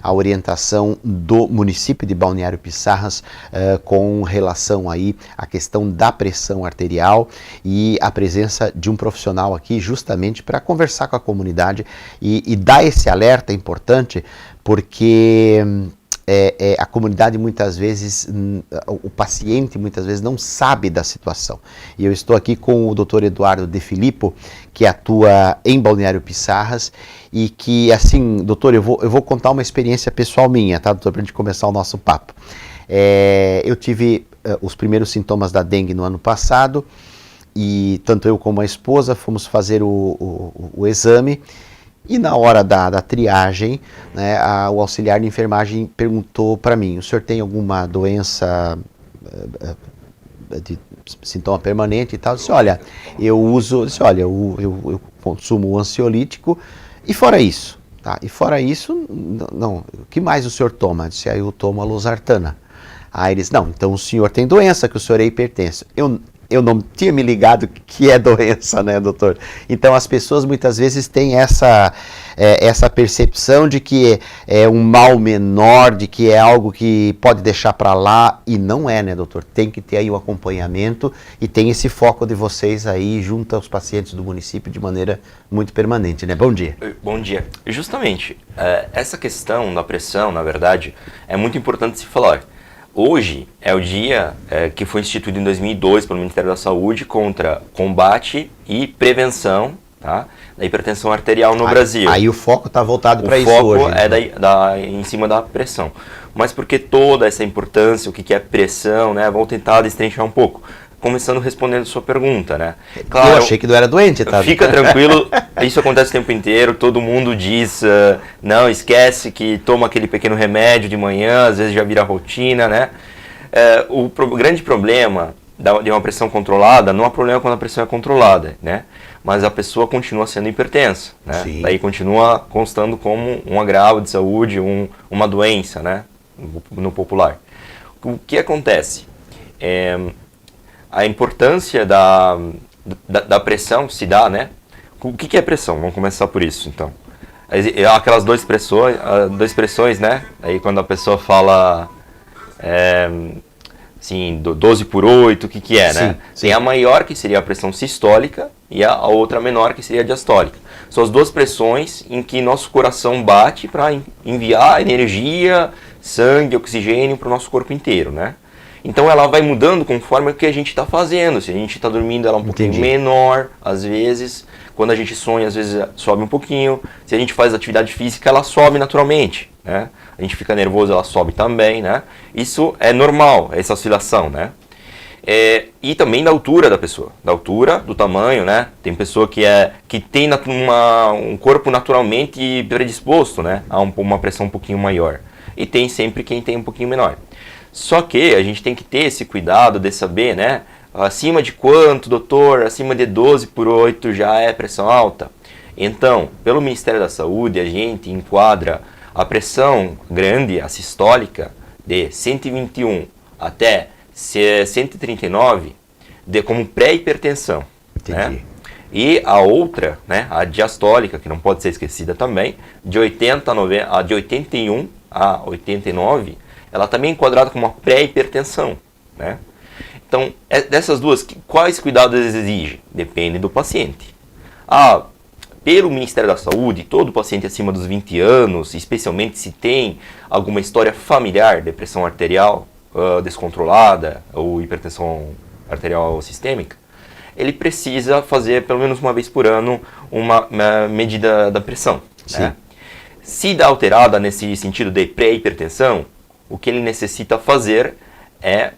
a orientação do município de Balneário Pissarras com relação aí à questão da pressão arterial e a presença de um profissional aqui justamente para conversar com a comunidade e dar esse alerta importante, porque a comunidade muitas vezes, o paciente muitas vezes não sabe da situação. E eu estou aqui com o Dr. Eduardo De Filippo, que atua em Balneário Pissarras e que, assim, doutor, eu vou contar uma experiência pessoal minha, tá, doutor, para a gente começar o nosso papo. Eu tive os primeiros sintomas da dengue no ano passado e tanto eu como a esposa fomos fazer o exame. E na hora da triagem, né, o auxiliar de enfermagem perguntou para mim: o senhor tem alguma doença de sintoma permanente e tal? Eu disse: olha, eu consumo ansiolítico e fora isso, tá? E fora isso, não, o que mais o senhor toma? Eu disse: eu tomo a losartana. Aí ele disse: não, então o senhor tem doença, que o senhor é hipertenso. Eu não tinha me ligado que é doença, né, doutor? Então as pessoas muitas vezes têm essa percepção de que é um mal menor, de que é algo que pode deixar para lá, e não é, né, doutor? Tem que ter aí o acompanhamento e tem esse foco de vocês aí junto aos pacientes do município de maneira muito permanente, né? Bom dia. Bom dia. Justamente, essa questão da pressão, na verdade, é muito importante se falar. Hoje é o dia que foi instituído em 2002 pelo Ministério da Saúde contra combate e prevenção, tá, da hipertensão arterial no Brasil. Aí o foco está voltado para isso hoje. O foco é em cima da pressão. Mas por que toda essa importância, o que é pressão, né? Vou tentar destrinchar um pouco. Começando respondendo a sua pergunta, né? Claro, eu achei que não era doente, tá? Fica tranquilo, isso acontece o tempo inteiro, todo mundo diz, não, esquece que toma aquele pequeno remédio de manhã, às vezes já vira rotina, né? O grande problema de uma pressão controlada, não há problema quando a pressão é controlada, né? Mas a pessoa continua sendo hipertensa, né? Sim. Daí continua constando como um agravo de saúde, uma doença, né? No popular. O que acontece? A importância da pressão se dá, né? O que é pressão? Vamos começar por isso, então. Aquelas duas pressões, né? Aí quando a pessoa fala, assim, 12 por 8, o que é, né? Sim. Tem a maior, que seria a pressão sistólica, e a outra menor, que seria a diastólica. São as duas pressões em que nosso coração bate para enviar energia, sangue, oxigênio para o nosso corpo inteiro, né? Então ela vai mudando conforme o que a gente está fazendo. Se a gente está dormindo, ela é um pouquinho menor, às vezes. Quando a gente sonha, às vezes sobe um pouquinho. Se a gente faz atividade física, ela sobe naturalmente, né? A gente fica nervoso, ela sobe também, né? Isso é normal, essa oscilação, né? E também da altura da pessoa, da altura, do tamanho, né? Tem pessoa que tem um corpo naturalmente predisposto, né? A uma pressão um pouquinho maior. E tem sempre quem tem um pouquinho menor. Só que a gente tem que ter esse cuidado de saber, né? Acima de quanto, doutor? Acima de 12 por 8 já é pressão alta? Então, pelo Ministério da Saúde, a gente enquadra a pressão grande, a sistólica, de 121 até 139 como pré-hipertensão. Né? E a outra, né, a diastólica, que não pode ser esquecida também, de 81 a 89, ela também é enquadrada como uma pré-hipertensão, né? Então, dessas duas, quais cuidados exigem? Depende do paciente. Pelo Ministério da Saúde, todo paciente acima dos 20 anos, especialmente se tem alguma história familiar de pressão arterial descontrolada ou hipertensão arterial sistêmica, ele precisa fazer pelo menos uma vez por ano uma medida da pressão. Né? Se dá alterada nesse sentido de pré-hipertensão, o que ele necessita fazer é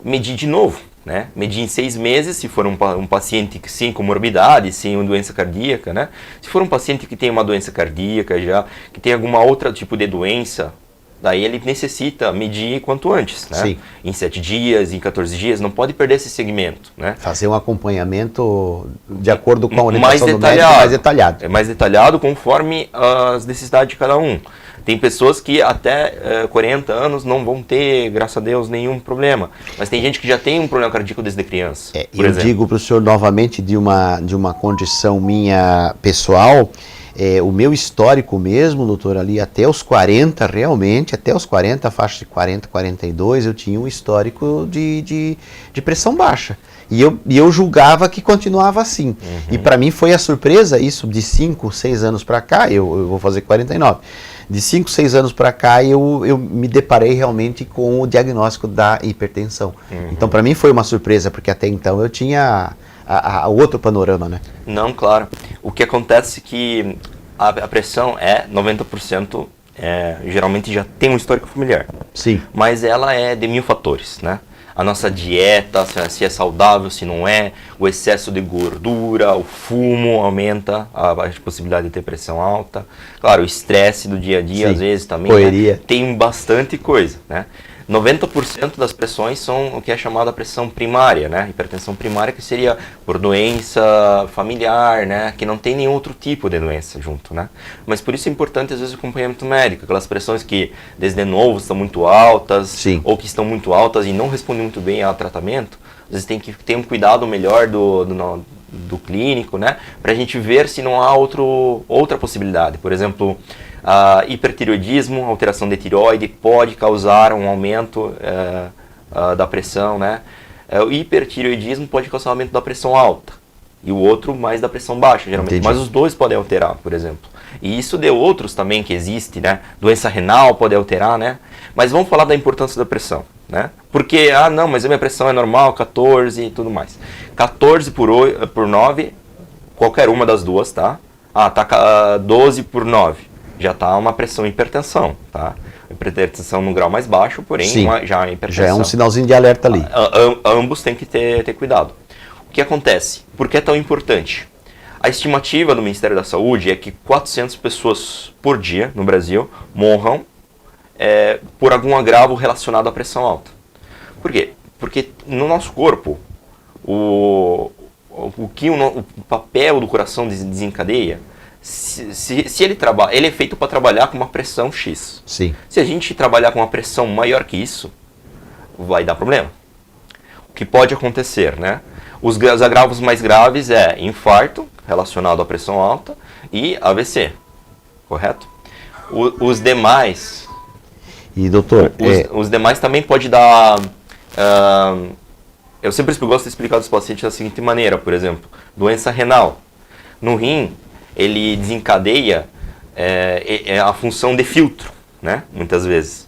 medir de novo, né? Medir em 6 meses, se for um paciente sem comorbidade, sem uma doença cardíaca, né? Se for um paciente que tem uma doença cardíaca já, que tem alguma outra tipo de doença, daí ele necessita medir quanto antes, né? Sim. Em 7 dias, em 14 dias, não pode perder esse segmento, né? Fazer um acompanhamento de acordo com a orientação mais do médico, mais detalhado. É mais detalhado conforme as necessidades de cada um. Tem pessoas que até 40 anos não vão ter, graças a Deus, nenhum problema. Mas tem gente que já tem um problema cardíaco desde criança. Eu digo para o senhor novamente de uma condição minha pessoal, o meu histórico mesmo, doutor, ali até os 40, realmente, até os 40, faixa de 40, 42, eu tinha um histórico de pressão baixa. E eu julgava que continuava assim. E para mim foi a surpresa, isso de 5, 6 anos para cá, eu vou fazer 49. De 5, 6 anos para cá, eu me deparei realmente com o diagnóstico da hipertensão. Então para mim foi uma surpresa, porque até então eu tinha o outro panorama, né? Não, claro. O que acontece é que a pressão é 90%, geralmente já tem um histórico familiar. Sim. Mas ela é de 1000 fatores, né? A nossa dieta, se é saudável, se não é, o excesso de gordura, o fumo aumenta a possibilidade de ter pressão alta. Claro, o estresse do dia a dia, Sim. às vezes também, né? Tem bastante coisa, né? 90% das pressões são o que é chamada pressão primária, né? Hipertensão primária, que seria por doença familiar, né? Que não tem nenhum outro tipo de doença junto, né? Mas por isso é importante, às vezes, o acompanhamento médico. Aquelas pressões que, desde novo, estão muito altas, Sim. ou que estão muito altas e não respondem muito bem ao tratamento. Às vezes tem que ter um cuidado melhor do clínico, né? Para a gente ver se não há outra possibilidade. Por exemplo, hipertireoidismo, alteração de tireoide, pode causar um aumento da pressão, né? O hipertireoidismo pode causar um aumento da pressão alta e o outro mais da pressão baixa, geralmente. Entendi. Mas os dois podem alterar, por exemplo. E isso de outros também que existe, né? Doença renal pode alterar, né? Mas vamos falar da importância da pressão, né? Porque, não, mas a minha pressão é normal, 14 e tudo mais. 14 por 9, qualquer uma das duas, tá? Tá 12 por 9. Já está uma pressão hipertensão, tá? Hipertensão no grau mais baixo, porém já é hipertensão. Já é um sinalzinho de alerta ali. Ambos têm que ter cuidado. O que acontece? Por que é tão importante? A estimativa do Ministério da Saúde é que 400 pessoas por dia no Brasil morram por algum agravo relacionado à pressão alta. Por quê? Porque no nosso corpo, o papel do coração desencadeia. Se ele é feito para trabalhar com uma pressão X. Sim. Se a gente trabalhar com uma pressão maior que isso, vai dar problema. O que pode acontecer, né? Os agravos mais graves é infarto, relacionado à pressão alta, e AVC, correto? Os demais... E doutor... Os demais também pode dar... eu sempre gosto de explicar aos pacientes da seguinte maneira, por exemplo, doença renal. No rim, ele desencadeia a função de filtro, né? Muitas vezes.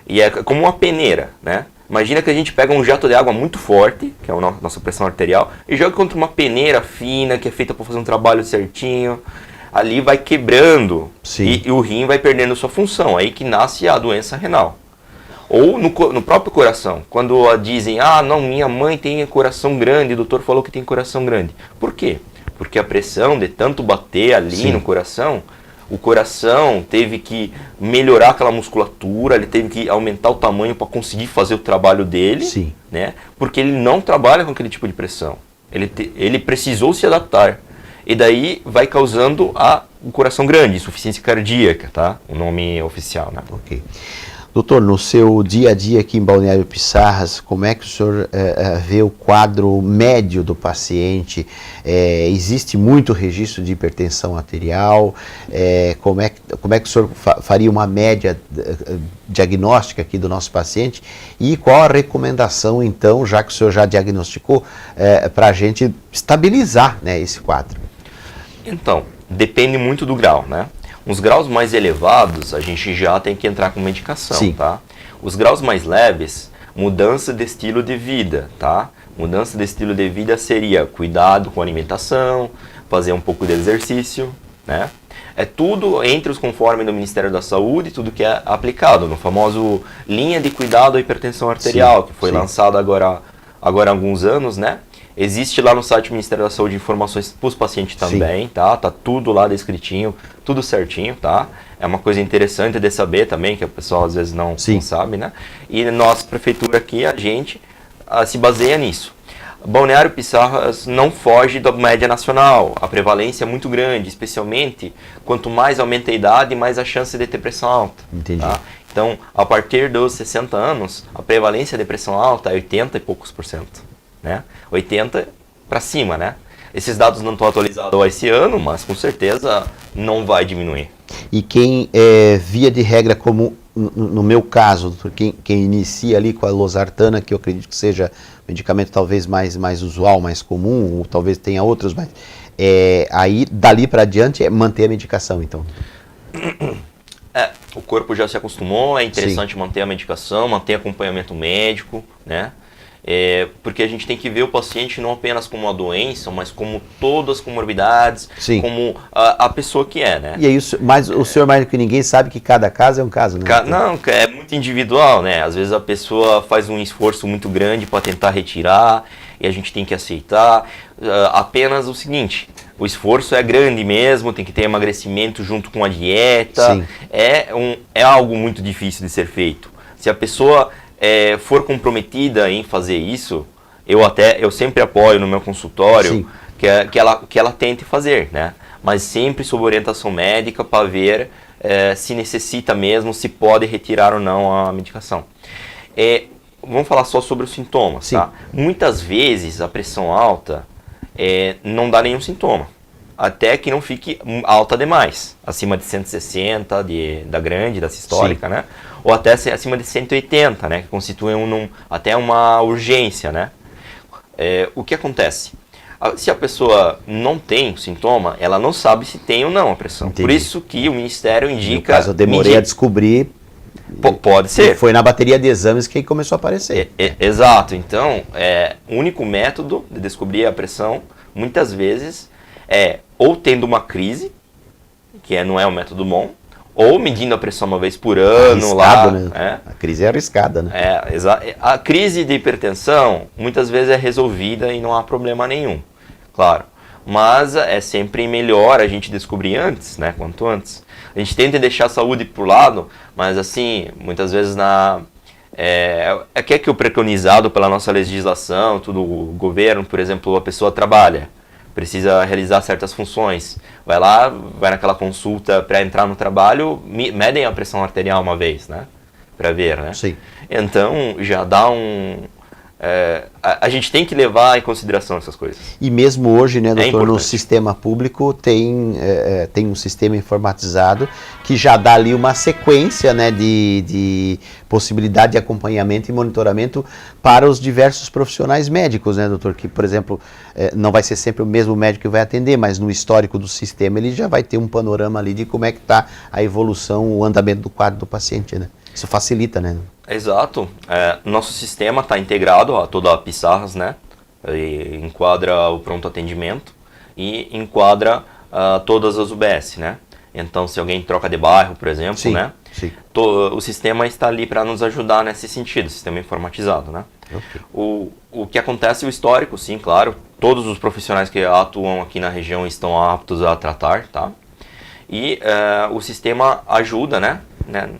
E é como uma peneira, né? Imagina que a gente pega um jato de água muito forte, que é a nossa pressão arterial, e joga contra uma peneira fina, que é feita para fazer um trabalho certinho. Ali vai quebrando e o rim vai perdendo sua função. Aí que nasce a doença renal. Ou no próprio coração, quando dizem, não, minha mãe tem coração grande, o doutor falou que tem coração grande. Por quê? Porque a pressão de tanto bater ali no coração, o coração teve que melhorar aquela musculatura, ele teve que aumentar o tamanho para conseguir fazer o trabalho dele, né? Porque ele não trabalha com aquele tipo de pressão. Ele precisou se adaptar. E daí vai causando o coração grande, insuficiência cardíaca, tá? O nome oficial, né? Ok. Doutor, no seu dia a dia aqui em Balneário Pissarras, como é que o senhor vê o quadro médio do paciente? Existe muito registro de hipertensão arterial? Como é que o senhor faria uma média diagnóstica aqui do nosso paciente? E qual a recomendação, então, já que o senhor já diagnosticou, para a gente estabilizar, né, esse quadro? Então, depende muito do grau, né? Os graus mais elevados, a gente já tem que entrar com medicação, tá? Os graus mais leves, mudança de estilo de vida, tá? Mudança de estilo de vida seria cuidado com a alimentação, fazer um pouco de exercício, né? É tudo entre os conformes do Ministério da Saúde, tudo que é aplicado no famoso linha de cuidado à hipertensão arterial, que foi lançado agora há alguns anos, né? Existe lá no site do Ministério da Saúde informações para os pacientes também, tá? Tá tudo lá descritinho, tudo certinho, tá? É uma coisa interessante de saber também, que o pessoal às vezes não sabe, né? E nossa prefeitura aqui, a gente se baseia nisso. Balneário Pissarras não foge da média nacional. A prevalência é muito grande, especialmente quanto mais aumenta a idade, mais a chance de ter pressão alta. Entendi. Tá? Então, a partir dos 60 anos, a prevalência de pressão alta é 80 e poucos %. Né? 80 para cima, né? Esses dados não estão atualizados esse ano, mas com certeza não vai diminuir. E quem, via de regra, como no meu caso, quem inicia ali com a losartana, que eu acredito que seja medicamento talvez mais usual, mais comum, ou talvez tenha outros, mas aí dali para adiante é manter a medicação, então. O corpo já se acostumou, é interessante Sim. manter a medicação, manter acompanhamento médico, né? Porque a gente tem que ver o paciente não apenas como uma doença, mas como todas as comorbidades, Sim. como a pessoa que é, né? E aí, o senhor mais do que ninguém sabe que cada caso é um caso, né? Não, é muito individual, né? Às vezes a pessoa faz um esforço muito grande para tentar retirar e a gente tem que aceitar. Apenas o seguinte, o esforço é grande mesmo, tem que ter emagrecimento junto com a dieta. Sim. É algo muito difícil de ser feito. Se a pessoa for comprometida em fazer isso, eu sempre apoio no meu consultório que ela tente fazer, né? Mas sempre sob orientação médica para ver se necessita mesmo, se pode retirar ou não a medicação. Vamos falar só sobre os sintomas, tá? Muitas vezes a pressão alta não dá nenhum sintoma, até que não fique alta demais, acima de 160 da grande, da sistólica, né? Ou até acima de 180, né? Que constitui até uma urgência, né? O que acontece? Se a pessoa não tem sintoma, ela não sabe se tem ou não a pressão. Entendi. Por isso que o Ministério indica... No caso, eu demorei a descobrir. Pode ser. Foi na bateria de exames que começou a aparecer. Exato. Então, o único método de descobrir a pressão, muitas vezes, ou tendo uma crise, que não é um método bom, ou medindo a pressão uma vez por ano. Arriscado, lá. Né? A crise é arriscada, né? A crise de hipertensão, muitas vezes é resolvida e não há problema nenhum, claro. Mas é sempre melhor a gente descobrir antes, né? Quanto antes. A gente tenta deixar a saúde por lado, mas assim, muitas vezes que é o preconizado pela nossa legislação, tudo, o governo, por exemplo, a pessoa trabalha, precisa realizar certas funções, vai lá, vai naquela consulta para entrar no trabalho, medem a pressão arterial uma vez, né? Para ver, né? Sim. Então já dá a gente tem que levar em consideração essas coisas. E mesmo hoje, né, doutor, no importante. sistema público tem um sistema informatizado que já dá ali uma sequência, né, de possibilidade de acompanhamento e monitoramento para os diversos profissionais médicos, né, doutor? Que, por exemplo, não vai ser sempre o mesmo médico que vai atender, mas no histórico do sistema ele já vai ter um panorama ali de como é que está a evolução, o andamento do quadro do paciente, né? Isso facilita, né? Exato. Nosso sistema está integrado a toda a Pissarras, né? E enquadra o pronto atendimento e enquadra todas as UBS, né? Então, se alguém troca de bairro, por exemplo, Sim, né? sim. O sistema está ali para nos ajudar nesse sentido, sistema informatizado, né? Okay. O que acontece, o histórico, sim, claro. Todos os profissionais que atuam aqui na região estão aptos a tratar, tá? E o sistema ajuda, né?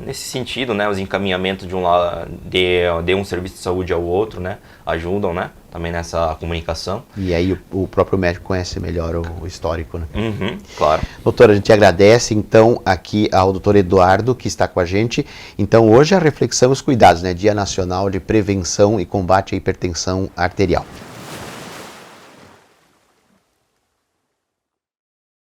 Nesse sentido, né, os encaminhamentos de um lado de um serviço de saúde ao outro, né, ajudam, né, também nessa comunicação. E aí o próprio médico conhece melhor o histórico, né? Uhum, claro. Doutor, a gente agradece então aqui ao doutor Eduardo que está com a gente. Então hoje a reflexão e os cuidados, né, Dia Nacional de Prevenção e Combate à Hipertensão Arterial.